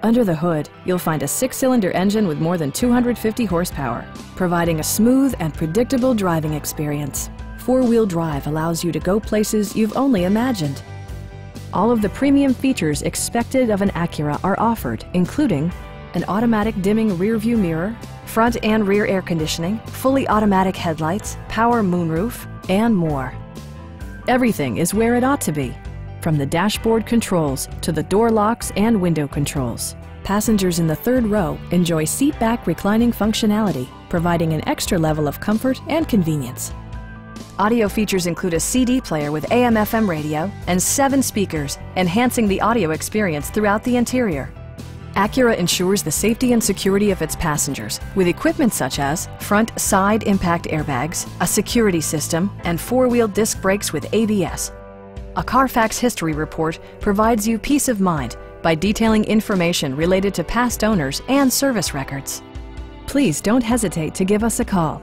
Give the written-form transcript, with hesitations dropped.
Under the hood, you'll find a 6-cylinder engine with more than 250 horsepower, providing a smooth and predictable driving experience. 4-wheel drive allows you to go places you've only imagined. All of the premium features expected of an Acura are offered, including an automatic dimming rear-view mirror, front and rear air conditioning, fully automatic headlights, power moonroof, and more. Everything is where it ought to be, from the dashboard controls to the door locks and window controls. Passengers in the third row enjoy seat-back reclining functionality, providing an extra level of comfort and convenience. Audio features include a CD player with AM/FM radio and 7 speakers, enhancing the audio experience throughout the interior. Acura ensures the safety and security of its passengers with equipment such as front side impact airbags, a security system, and 4-wheel disc brakes with ABS. A Carfax history report provides you peace of mind by detailing information related to past owners and service records. Please don't hesitate to give us a call.